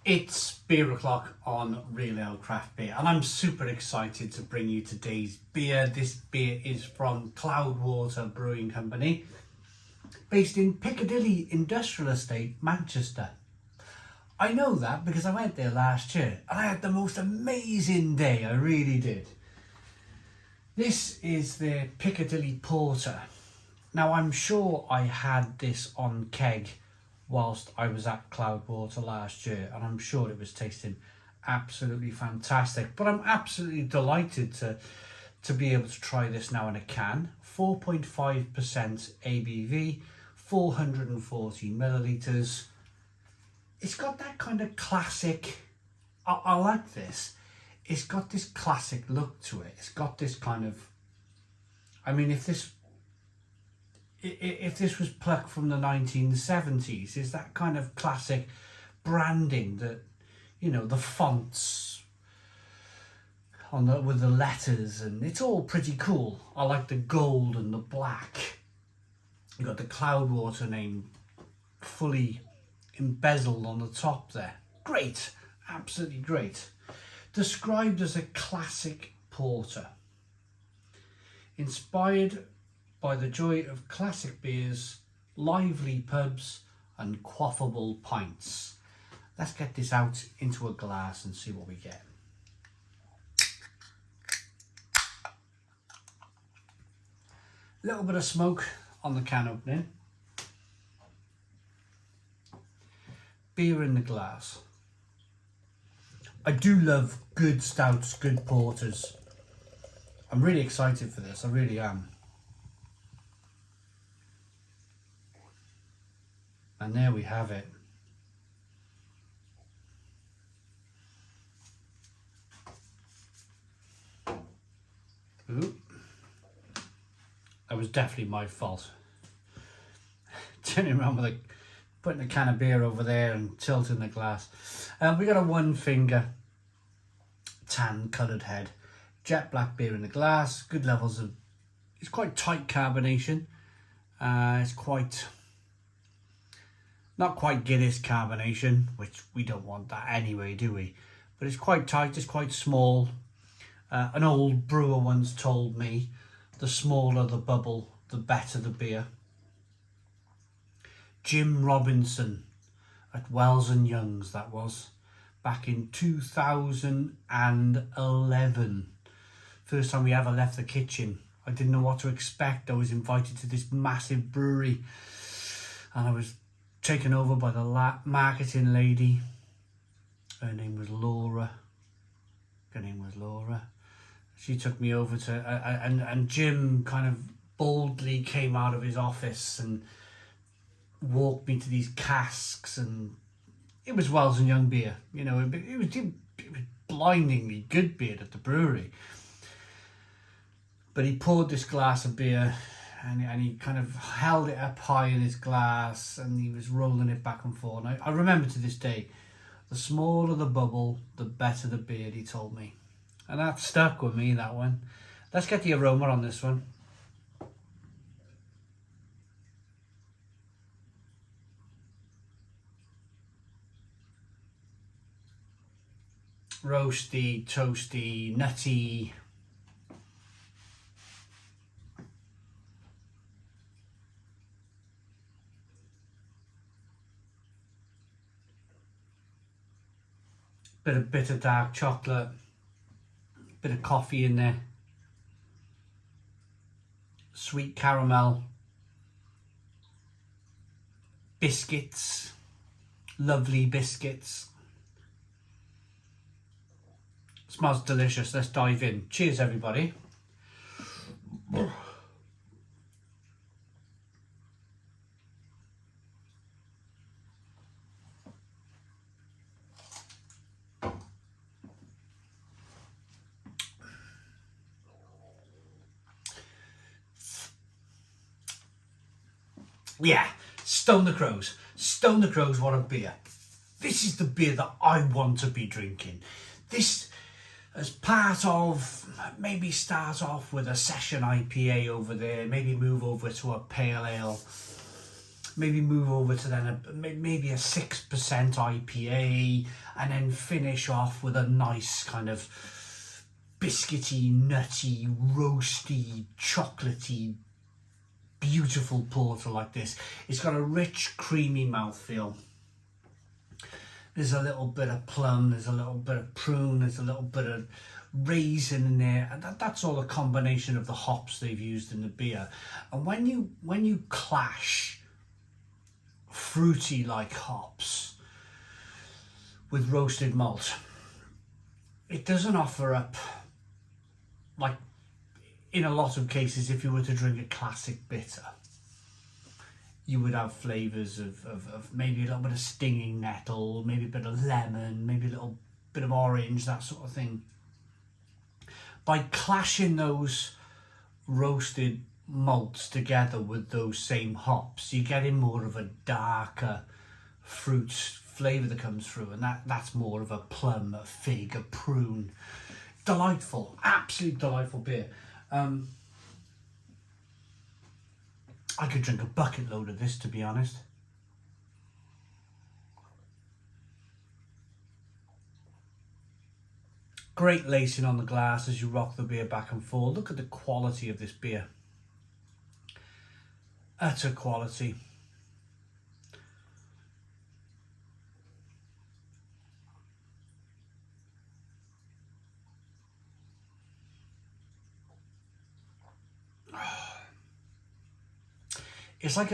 It's beer o'clock on Real Ale Craft Beer, and I'm super excited to bring you today's beer. This beer is from Cloudwater Brewing Company, based in Piccadilly Industrial Estate, Manchester. I know that because I went there last year and I had the most amazing day, I really did. This is the Piccadilly Porter. Now I'm sure I had this on keg whilst I was at Cloudwater last year, and I'm sure it was tasting absolutely fantastic. But I'm absolutely delighted to be able to try this now in a can. 4.5% ABV, 440 millilitres. It's got that kind of classic, I like this. It's got this classic look to it. It's got this kind of, I mean, if this was plucked from the 1970s, is that kind of classic branding that, you know, the fonts on with the letters, and it's all pretty cool. I like the gold and the black. You got the Cloudwater name fully embezzled on the top there. Great, absolutely great. Described as a classic porter, inspired by the joy of classic beers, lively pubs and quaffable pints. Let's get this out into a glass and see what we get. A little bit of smoke on the can opening. Beer in the glass. I do love good stouts, good porters. I'm really excited for this, I really am. And there we have it. Ooh. That was definitely my fault. Turning around with putting a can of beer over there and tilting the glass. We got a 1 finger tan coloured head. Jet black beer in the glass. Good levels of, it's quite tight carbonation. It's quite, not quite Guinness carbonation, which we don't want that anyway, do we? But it's quite tight, it's quite small. An old brewer once told me, the smaller the bubble, the better the beer. Jim Robinson at Wells and Young's, that was, back in 2011. First time we ever left the kitchen. I didn't know what to expect. I was invited to this massive brewery and I was taken over by the marketing lady. Her name was Laura. She took me over to, and Jim kind of boldly came out of his office and walked me to these casks, and it was Wells and Young beer. You know, it was blindingly good beer at the brewery. But he poured this glass of beer and he kind of held it up high in his glass and he was rolling it back and forth. And I remember to this day, the smaller the bubble, the better the beer, he told me. And that stuck with me, that one. Let's get the aroma on this one. Roasty, toasty, nutty. Bit of bitter dark chocolate. Bit of coffee in there. Sweet caramel. Biscuits. Lovely biscuits. Smells delicious. Let's dive in. Cheers, everybody. Yeah, Stone the Crows. Stone the Crows, what a beer. This is the beer that I want to be drinking. This, as part of, maybe start off with a session IPA over there, maybe move over to a pale ale. maybe move over to then maybe a 6% IPA, and then finish off with a nice kind of biscuity, nutty, roasty, chocolatey, beautiful porter like this. It's got a rich, creamy mouthfeel. There's a little bit of plum, there's a little bit of prune, there's a little bit of raisin in there, and that's all a combination of the hops they've used in the beer. And when you clash fruity like hops with roasted malt, it doesn't offer up, like in a lot of cases, if you were to drink a classic bitter, you would have flavours of maybe a little bit of stinging nettle, maybe a bit of lemon, maybe a little bit of orange, that sort of thing. By clashing those roasted malts together with those same hops, you're getting more of a darker fruit flavour that comes through, and that's more of a plum, a fig, a prune. Delightful, absolutely delightful beer. I could drink a bucket load of this, to be honest. Great lacing on the glass as you rock the beer back and forth. Look at the quality of this beer. Utter quality. It's like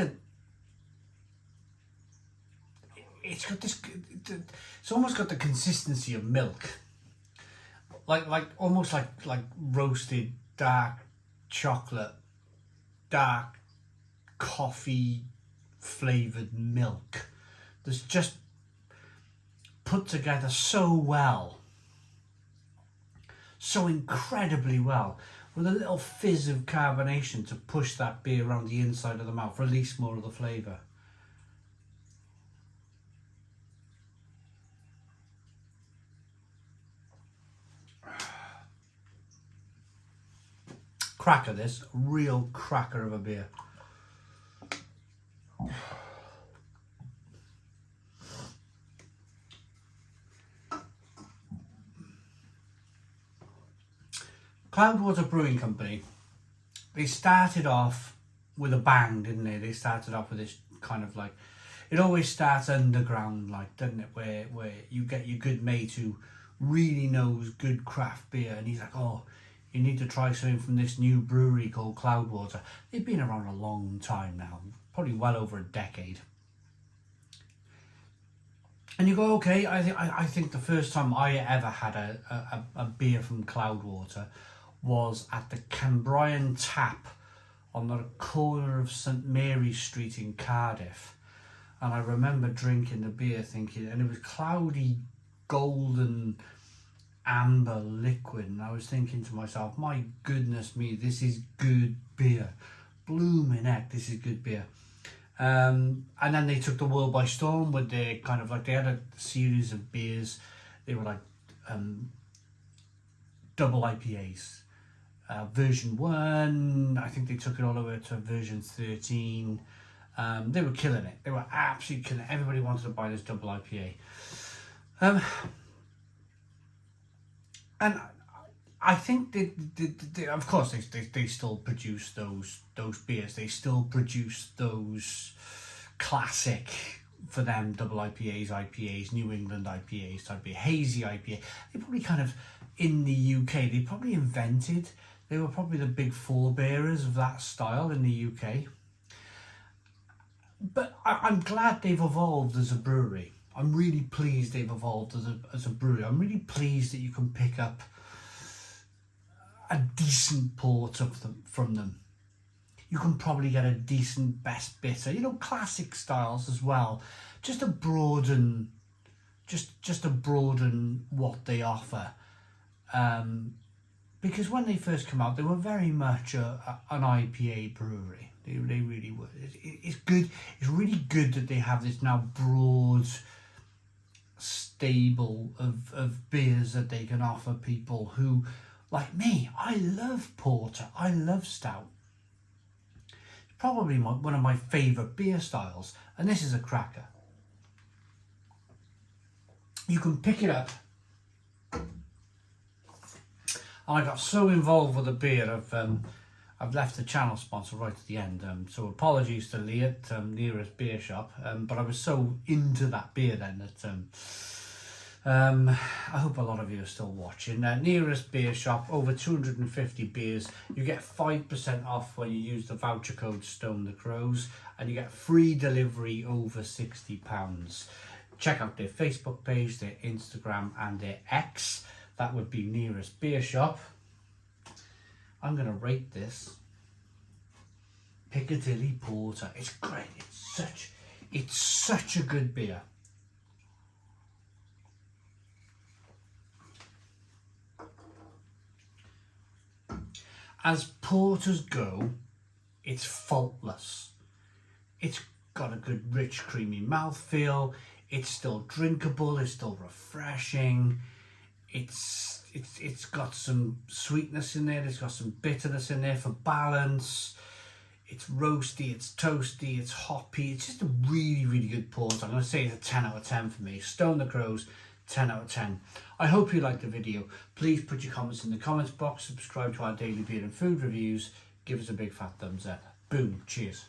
it's got this, it's almost got the consistency of milk. Almost like roasted dark chocolate, dark coffee flavoured milk that's just put together so well, so incredibly well, with a little fizz of carbonation to push that beer around the inside of the mouth, release more of the flavour. Cracker, this real cracker of a beer. Cloudwater Brewing Company, they started off with a bang, didn't they? They started off with this kind of like, it always starts underground, like, doesn't it? Where you get your good mate who really knows good craft beer, and he's like, oh, you need to try something from this new brewery called Cloudwater. They've been around a long time now, probably well over a decade. And you go, okay, I think the first time I ever had a beer from Cloudwater was at the Cambrian Tap on the corner of St Mary's Street in Cardiff. And I remember drinking the beer thinking, and it was cloudy, golden, amber liquid, and I was thinking to myself, my goodness me, this is good beer. Blooming heck, this is good beer. And then they took the world by storm with their kind of like, they had a series of beers. They were like double IPAs. Version 1, I think they took it all the way to version 13. They were killing it. They were absolutely killing it. Everybody wanted to buy this double IPA. And I think they of course, they still produce those beers. They still produce those classic, for them, double IPAs, New England IPAs, type beer, hazy IPA. They probably kind of, in the UK, they probably invented, they were probably the big forebearers of that style in the UK. But I'm glad they've evolved as a brewery. I'm really pleased they've evolved as a brewery. I'm really pleased that you can pick up a decent port from them. You can probably get a decent best bitter, classic styles as well, just to broaden, just to broaden what they offer. Because when they first come out, they were very much an IPA brewery. They really were. It's good. It's really good that they have this now broad stable of beers that they can offer people who, like me, I love porter, I love stout. probably one of my favourite beer styles, and this is a cracker. You can pick it up, and I got so involved with the beer, I've left the channel sponsor right at the end, so apologies to Lee at Nearest Beer Shop, but I was so into that beer then that I hope a lot of you are still watching. Nearest Beer Shop, over 250 beers. You get 5% off when you use the voucher code Stone the Crows, and you get free delivery over £60. Check out their Facebook page, their Instagram and their X. That would be Nearest Beer Shop. I'm going to rate this Piccadilly Porter. It's great. It's such a good beer. As porters go, it's faultless. It's got a good rich creamy mouthfeel. It's still drinkable, it's still refreshing. It's got some sweetness in there, it's got some bitterness in there for balance. It's roasty, it's toasty, it's hoppy. It's just a really, really good porter. I'm going to say it's a 10 out of 10 for me. Stone the Crows, 10 out of 10. I hope you liked the video. Please put your comments in the comments box, subscribe to our daily beer and food reviews, give us a big fat thumbs up. Boom, cheers.